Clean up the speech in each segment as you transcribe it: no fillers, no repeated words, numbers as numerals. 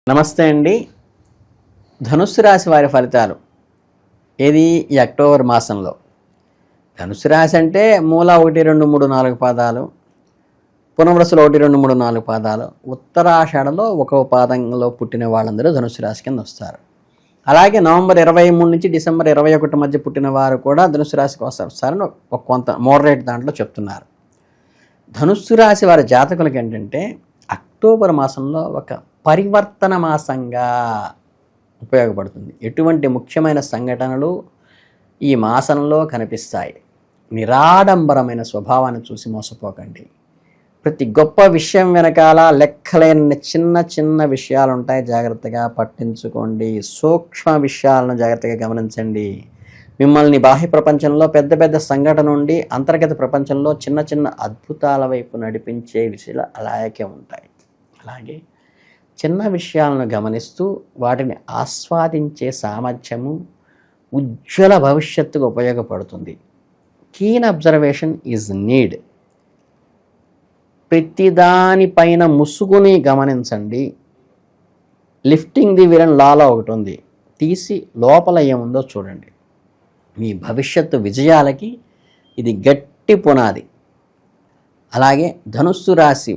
నమస్తే అండి. ధనుస్సు రాశి వారి ఫలితాలు ఏది ఈ అక్టోబర్ మాసంలో. ధనుస్సు రాశి అంటే మూల 1, 2, 3, 4 పాదాలు, పునర్వసులు 1, 2, 3, 4 పాదాలు, ఉత్తరాషాఢలో ఒక పాదంలో పుట్టిన వాళ్ళందరూ ధనుస్సు రాశి కింద వస్తారు. అలాగే నవంబర్ 23 నుంచి డిసెంబర్ 21 మధ్య పుట్టిన వారు కూడా ధనుస్సు రాశికి వస్తారని ఒక కొంత మోడరేట్ దాంట్లో చెప్తున్నారు. ధనుస్సు రాశి వారి జాతకులకి ఏంటంటే అక్టోబర్ మాసంలో ఒక పరివర్తన మాసంగా ఉపయోగపడుతుంది. ఎటువంటి ముఖ్యమైన సంఘటనలు ఈ మాసంలో కనిపిస్తాయి. నిరాడంబరమైన స్వభావాన్ని చూసి మోసపోకండి. ప్రతి గొప్ప విషయం వెనకాల లెక్కలేని చిన్న చిన్న విషయాలు ఉంటాయి, జాగ్రత్తగా పట్టించుకోండి. సూక్ష్మ విషయాలను జాగ్రత్తగా గమనించండి. మిమ్మల్ని బాహ్య ప్రపంచంలో పెద్ద పెద్ద సంఘటన నుండి అంతర్గత ప్రపంచంలో చిన్న చిన్న అద్భుతాల వైపు నడిపించే విషయాలు అలాగే ఉంటాయి. అలాగే చిన్న విషయాలను గమనిస్తూ వాటిని ఆస్వాదించే సామర్థ్యము ఉజ్వల భవిష్యత్తుకు ఉపయోగపడుతుంది. Keen observation is need. ప్రతిదానిపైన ముసుగుని గమనించండి. లిఫ్టింగ్ ది విలన్ లాలో ఒకటి ఉంది, తీసి లోపల ఏముందో చూడండి. మీ భవిష్యత్తు విజయాలకి ఇది గట్టి పునాది. అలాగే ధనుస్సు రాశి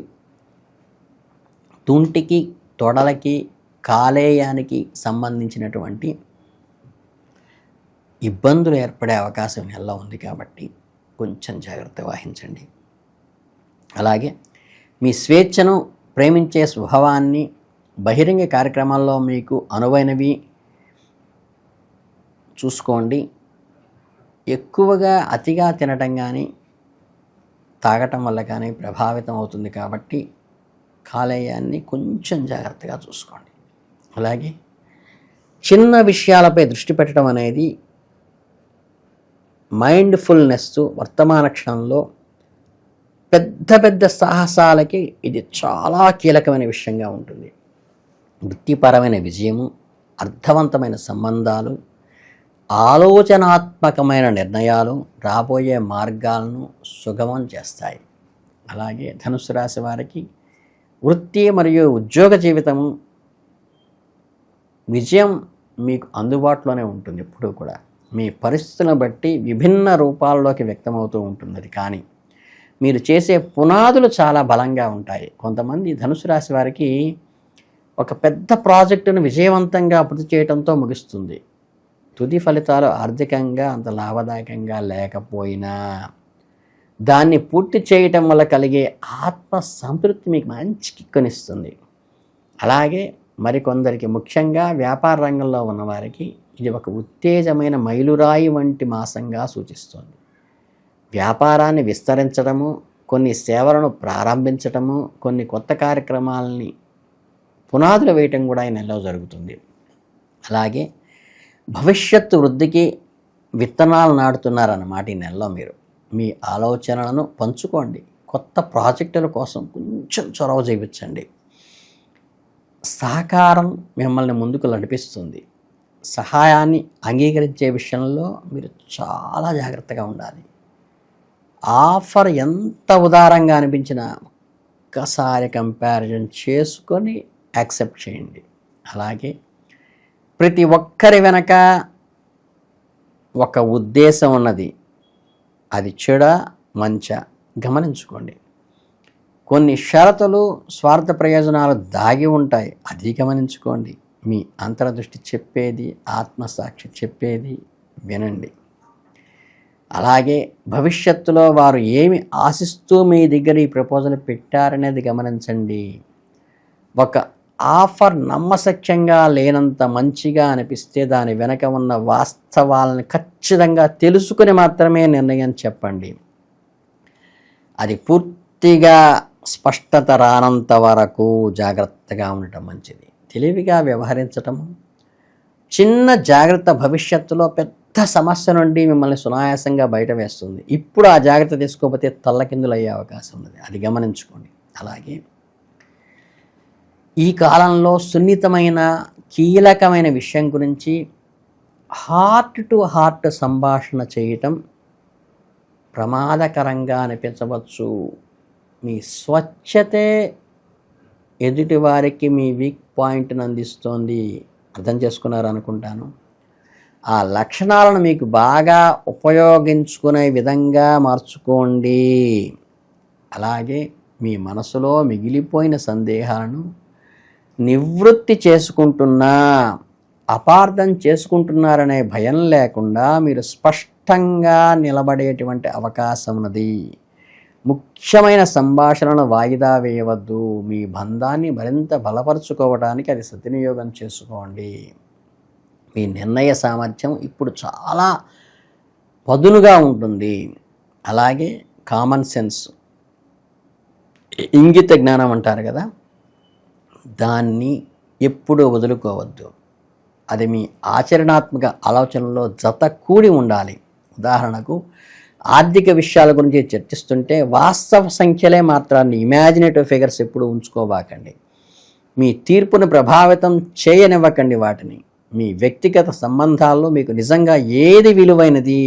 తుంటికి, తొడలకి, కాలేయానికి సంబంధించినటువంటి ఇబ్బందులు ఏర్పడే అవకాశం ఎలా ఉంది కాబట్టి కొంచెం జాగ్రత్త వహించండి. అలాగే మీ స్వేచ్ఛను, ప్రేమించే స్వభావాన్ని, బహిరంగ కార్యక్రమాల్లో మీకు అనువైనవి చూసుకోండి. ఎక్కువగా అతిగా తినటం కానీ తాగటం వల్ల కానీ ప్రభావితం అవుతుంది కాబట్టి కాలేయాన్ని కొంచెం జాగ్రత్తగా చూసుకోండి. అలాగే చిన్న విషయాలపై దృష్టి పెట్టడం అనేది మైండ్ఫుల్నెస్ వర్తమాన క్షణంలో పెద్ద పెద్ద సాహసాలకి ఇది చాలా కీలకమైన విషయంగా ఉంటుంది. వృత్తిపరమైన విజయము, అర్థవంతమైన సంబంధాలు, ఆలోచనాత్మకమైన నిర్ణయాలు రాబోయే మార్గాలను సుగమం చేస్తాయి. అలాగే ధనుసు రాశి వారికి వృత్తి మరియు ఉద్యోగ జీవితము విజయం మీకు అందుబాటులోనే ఉంటుంది. ఎప్పుడూ కూడా మీ పరిస్థితులను బట్టి విభిన్న రూపాల్లోకి వ్యక్తమవుతూ ఉంటుంది అది. కానీ మీరు చేసే పునాదులు చాలా బలంగా ఉంటాయి. కొంతమంది ధనుసు రాశి వారికి ఒక పెద్ద ప్రాజెక్టును విజయవంతంగా పూర్తి చేయడంతో ముగుస్తుంది. తుది ఫలితాలు ఆర్థికంగా అంత లాభదాయకంగా లేకపోయినా దాన్ని పూర్తి చేయటం వల్ల కలిగే ఆత్మ సంతృప్తి మీకు మంచి కిక్కునిస్తుంది. అలాగే మరికొందరికి, ముఖ్యంగా వ్యాపార రంగంలో ఉన్నవారికి ఇది ఒక ఉత్తేజమైన మైలురాయి వంటి మాసంగా సూచిస్తుంది. వ్యాపారాన్ని విస్తరించడము, కొన్ని సేవలను ప్రారంభించటము, కొన్ని కొత్త కార్యక్రమాలని పునాదులు వేయటం కూడా ఈ నెలలో జరుగుతుంది. అలాగే భవిష్యత్తు వృద్ధికి విత్తనాలు నాటుతున్నారన్నమాట. ఈ నెలలో మీరు మీ ఆలోచనలను పంచుకోండి. కొత్త ప్రాజెక్టుల కోసం కొంచెం చొరవ చూపించండి. సహకారం మిమ్మల్ని ముందుకు నడిపిస్తుంది. సహాయాన్ని అంగీకరించే విషయంలో మీరు చాలా జాగ్రత్తగా ఉండాలి. ఆఫర్ ఎంత ఉదారంగా అనిపించినా ఒక్కసారి కంపారిజన్ చేసుకొని యాక్సెప్ట్ చేయండి. అలాగే ప్రతి ఒక్కరి వెనక ఒక ఉద్దేశం ఉన్నది. అది చెడ మంచా గమనించుకోండి. కొన్ని షరతులు, స్వార్థ ప్రయోజనాలు దాగి ఉంటాయి, అది గమనించుకోండి. మీ అంతర్దృష్టి చెప్పేది, ఆత్మసాక్షి చెప్పేది వినండి. అలాగే భవిష్యత్తులో వారు ఏమి ఆశిస్తూ మీ దగ్గర ఈ ప్రపోజల్ పెట్టారనేది గమనించండి. ఒక ఆఫర్ నమ్మశక్యంగా లేనంత మంచిగా అనిపిస్తే దాని వెనక ఉన్న వాస్తవాలను ఖచ్చితంగా తెలుసుకుని మాత్రమే నిర్ణయం చెప్పండి. అది పూర్తిగా స్పష్టత రానంత వరకు జాగ్రత్తగా ఉండటం మంచిది. తెలివిగా వ్యవహరించటం, చిన్న జాగ్రత్త భవిష్యత్తులో పెద్ద సమస్య నుండి మిమ్మల్ని సునాయాసంగా బయట వేస్తుంది. ఇప్పుడు ఆ జాగ్రత్త తీసుకోకపోతే తల్లకిందులయ్యే అవకాశం ఉన్నది, అది గమనించుకోండి. అలాగే ఈ కాలంలో సున్నితమైన కీలకమైన విషయం గురించి హార్ట్ టు హార్ట్ సంభాషణ చేయటం ప్రమాదకరంగా అనిపించవచ్చు. మీ స్వచ్ఛతే ఎదుటివారికి మీ వీక్ పాయింట్ని అందిస్తోంది. అర్థం చేసుకున్నారు అనుకుంటాను. ఆ లక్షణాలను మీకు బాగా ఉపయోగించుకునే విధంగా మార్చుకోండి. అలాగే మీ మనసులో మిగిలిపోయిన సందేహాలను నివృత్తి చేసుకుంటున్నా, అపార్థం చేసుకుంటున్నారనే భయం లేకుండా మీరు స్పష్టంగా నిలబడేటువంటి అవకాశం ఉన్నది. ముఖ్యమైన సంభాషణను వాయిదా వేయవద్దు. మీ బంధాన్ని మరింత బలపరుచుకోవడానికి అది సద్వినియోగం చేసుకోండి. మీ నిర్ణయ సామర్థ్యం ఇప్పుడు చాలా పదునుగా ఉంటుంది. అలాగే కామన్ సెన్స్, ఇంగిత జ్ఞానం అంటారు కదా, దాన్ని ఎప్పుడూ వదులుకోవద్దు. అది మీ ఆచరణాత్మక ఆలోచనలో జత కూడి ఉండాలి. ఉదాహరణకు ఆర్థిక విషయాల గురించి చర్చిస్తుంటే వాస్తవ సంఖ్యలే మాత్రాన్ని, ఇమాజినేటివ్ ఫిగర్స్ ఎప్పుడు ఉంచుకోబాకండి. మీ తీర్పును ప్రభావితం చేయనివ్వకండి వాటిని. మీ వ్యక్తిగత సంబంధాల్లో మీకు నిజంగా ఏది విలువైనది,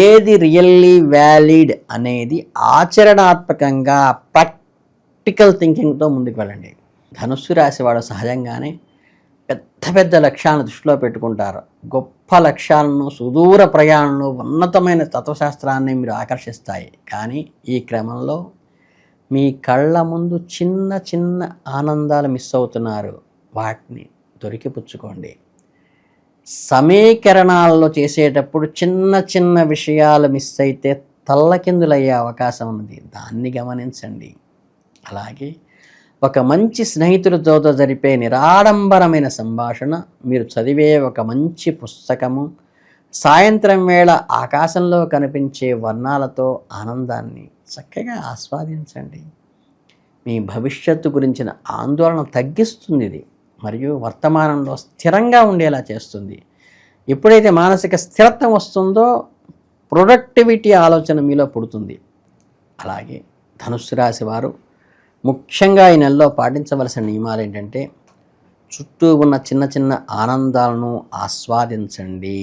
ఏది రియల్లీ వ్యాలిడ్ అనేది ఆచరణాత్మకంగా ప్రాక్టికల్ థింకింగ్తో ముందుకు వెళ్ళండి. ధనుస్సు రాశి వాడు సహజంగానే పెద్ద పెద్ద లక్ష్యాలను దృష్టిలో పెట్టుకుంటారు. గొప్ప లక్ష్యాలను, సుదూర ప్రయాణంలో ఉన్నతమైన తత్వశాస్త్రాన్ని మీరు ఆకర్షిస్తాయి. కానీ ఈ క్రమంలో మీ కళ్ళ ముందు చిన్న చిన్న ఆనందాలు మిస్ అవుతున్నారు. వాటిని దొరికిపుచ్చుకోండి. సమీకరణాల్లో చేసేటప్పుడు చిన్న చిన్న విషయాలు మిస్ అయితే తల్లకిందులయ్యే అవకాశం ఉంది. దాన్ని గమనించండి. అలాగే ఒక మంచి స్నేహితులతో జరిపే నిరాడంబరమైన సంభాషణ, మీరు చదివే ఒక మంచి పుస్తకము, సాయంత్రం వేళ ఆకాశంలో కనిపించే వర్ణాలతో ఆనందాన్ని చక్కగా ఆస్వాదించండి. మీ భవిష్యత్తు గురించిన ఆందోళన తగ్గిస్తుంది ఇది, మరియు వర్తమానంలో స్థిరంగా ఉండేలా చేస్తుంది. ఎప్పుడైతే మానసిక స్థిరత్వం వస్తుందో ప్రొడక్టివిటీ ఆలోచన మీలో పుడుతుంది. అలాగే ధనుస్సు రాశి వారు ముఖ్యంగా ఈ నెలలో పాటించవలసిన నియమాలు ఏంటంటే, చుట్టూ ఉన్న చిన్న చిన్న ఆనందాలను ఆస్వాదించండి.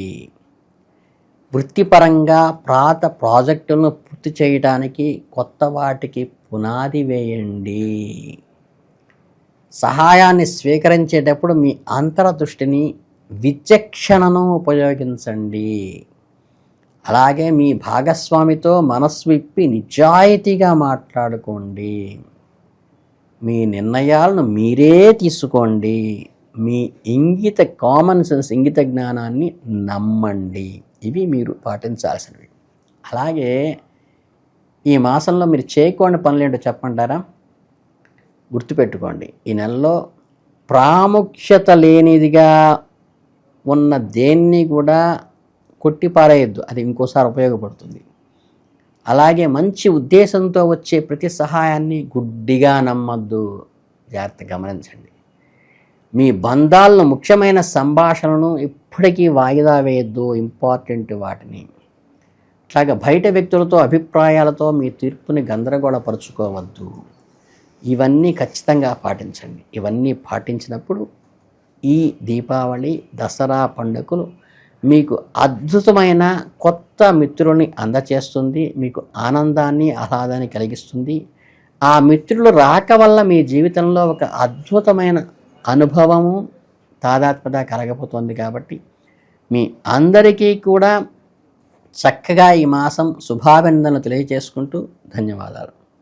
వృత్తిపరంగా పాత ప్రాజెక్టులను పూర్తి చేయడానికి కొత్త వాటికి పునాది వేయండి. సహాయాన్ని స్వీకరించేటప్పుడు మీ అంతర్దృష్టిని, విచక్షణను ఉపయోగించండి. అలాగే మీ భాగస్వామితో మనసు విప్పి నిజాయితీగా మాట్లాడుకోండి. మీ నిర్ణయాలను మీరే తీసుకోండి. మీ కామన్ సెన్స్, ఇంగిత జ్ఞానాన్ని నమ్మండి. ఇవి మీరు పాటించాల్సినవి. అలాగే ఈ మాసంలో మీరు చేయకూడని పనులు ఏంటో చెప్పంటారా? గుర్తుపెట్టుకోండి, ఈ నెలలో ప్రాముఖ్యత లేనిదిగా ఉన్న దేన్ని కూడా కొట్టిపారేయద్దు. అది ఇంకోసారి ఉపయోగపడుతుంది. అలాగే మంచి ఉద్దేశంతో వచ్చే ప్రతి సహాయాన్ని గుడ్డిగా నమ్మద్దు. జాగ్రత్త గమనించండి. మీ బంధాలను, ముఖ్యమైన సంభాషణను ఎప్పటికీ వాయిదా వేయద్దు. ఇంపార్టెంట్ వాటిని. అట్లాగే బయట వ్యక్తులతో, అభిప్రాయాలతో మీ తీర్పుని గందరగోళపరుచుకోవద్దు. ఇవన్నీ ఖచ్చితంగా పాటించండి. ఇవన్నీ పాటించినప్పుడు ఈ దీపావళి, దసరా పండుగలు మీకు అద్భుతమైన కొత్త మిత్రుల్ని అందచేస్తుంది. మీకు ఆనందాన్ని, ఆహ్లాదాన్ని కలిగిస్తుంది. ఆ మిత్రులు రాక వల్ల మీ జీవితంలో ఒక అద్భుతమైన అనుభవము, తాదాత్మ్యత కలగబోతోంది. కాబట్టి మీ అందరికీ కూడా చక్కగా ఈ మాసం శుభాభినందనలు తెలియజేసుకుంటూ ధన్యవాదాలు.